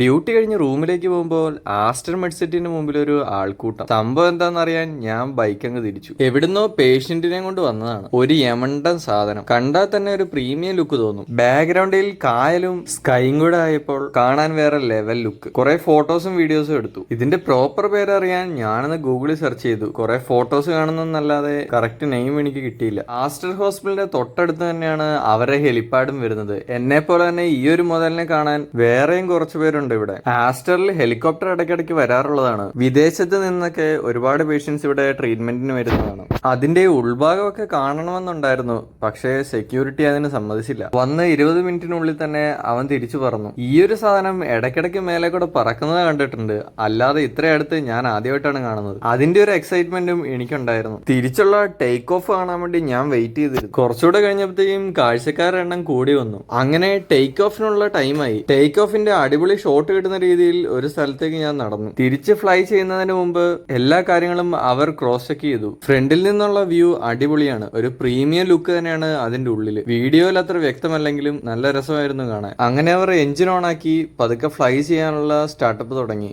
Duty കഴിഞ്ഞ് റൂമിലേക്ക് പോകുമ്പോൾ ആസ്റ്റർ മെഡ്സിറ്റിന്റെ മുമ്പിൽ ഒരു ആൾക്കൂട്ടം. സംഭവം എന്താണെന്നറിയാൻ ഞാൻ ബൈക്ക് അങ്ങ് തിരിച്ചു. എവിടുന്നോ പേഷ്യന്റിനെ കൊണ്ട് വന്നതാണ്. ഒരു യമണ്ടൻ സാധനം. കണ്ടാൽ തന്നെ ഒരു പ്രീമിയം ലുക്ക് തോന്നും. ബാക്ക്ഗ്രൗണ്ടിൽ കായലും സ്കൈയും കൂടെ ആയപ്പോൾ കാണാൻ വേറെ ലെവൽ ലുക്ക്. കുറെ ഫോട്ടോസും വീഡിയോസും എടുത്തു. ഇതിന്റെ പ്രോപ്പർ പേരറിയാൻ ഞാനൊന്ന് ഗൂഗിളിൽ സെർച്ച് ചെയ്തു. കുറെ ഫോട്ടോസ് കാണുന്നല്ലാതെ കറക്റ്റ് നെയിം എനിക്ക് കിട്ടിയില്ല. ആസ്റ്റർ ഹോസ്പിറ്റലിന്റെ തൊട്ടടുത്ത് തന്നെയാണ് അവരുടെ ഹെലിപ്പാഡും വരുന്നത്. എന്നെ പോലെ തന്നെ ഈ ഒരു മുതലിനെ കാണാൻ വേറെയും കുറച്ച് പേരുണ്ട് ഇവിടെ. ആസ്റ്ററിൽ ഹെലികോപ്റ്റർ ഇടയ്ക്കിടയ്ക്ക് വരാറുള്ളതാണ്. വിദേശത്ത് നിന്നൊക്കെ ഒരുപാട് പേഷ്യൻസ് ഇവിടെ ട്രീറ്റ്മെന്റിന് വരുന്നതാണ്. അതിന്റെ ഉൾഭാഗമൊക്കെ കാണണമെന്നുണ്ടായിരുന്നു, പക്ഷേ സെക്യൂരിറ്റി അതിന് സമ്മതിച്ചില്ല. വന്ന് 20 മിനിറ്റിനുള്ളിൽ തന്നെ അവൻ തിരിച്ചു പറഞ്ഞു. ഈ ഒരു സാധനം ഇടയ്ക്കിടയ്ക്ക് മേലെ കൂടെ പറക്കുന്നത് കണ്ടിട്ടുണ്ട്, അല്ലാതെ ഇത്ര അടുത്ത് ഞാൻ ആദ്യമായിട്ടാണ് കാണുന്നത്. അതിന്റെ ഒരു എക്സൈറ്റ്മെന്റും എനിക്കുണ്ടായിരുന്നു. തിരിച്ചുള്ള ടേക്ക് ഓഫ് കാണാൻ വേണ്ടി ഞാൻ വെയിറ്റ് ചെയ്തിരുന്നു. കുറച്ചുകൂടെ കഴിഞ്ഞപ്പോഴത്തേക്കും കാഴ്ചക്കാരുടെ എണ്ണം കൂടി വന്നു. അങ്ങനെ ടേക്ക് ഓഫിനുള്ള ടൈമായി. ടേക്ക് ഓഫിന്റെ അടിപൊളി ഷോട്ട് കിട്ടുന്ന രീതിയിൽ ഒരു സ്ഥലത്തേക്ക് ഞാൻ നടന്നു. തിരിച്ച് ഫ്ലൈ ചെയ്യുന്നതിന് മുമ്പ് എല്ലാ കാര്യങ്ങളും അവർ ക്രോസ് ചെക്ക് ചെയ്തു. ഫ്രണ്ടിൽ നിന്നുള്ള വ്യൂ അടിപൊളിയാണ്. ഒരു പ്രീമിയം ലുക്ക് തന്നെയാണ് അതിന്റെ ഉള്ളിൽ. വീഡിയോയിൽ അത്ര വ്യക്തമല്ലെങ്കിലും നല്ല രസമായിരുന്നു കാണാൻ. അങ്ങനെ അവർ എഞ്ചിൻ ഓൺ ആക്കി പതുക്കെ ഫ്ലൈ ചെയ്യാനുള്ള സ്റ്റാർട്ടപ്പ് തുടങ്ങി.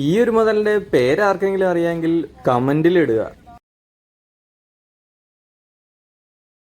ഈ ഒരു മുതലിന്റെ പേര് ആർക്കെങ്കിലും അറിയാമെങ്കിൽ കമന്റിൽ ഇടുക.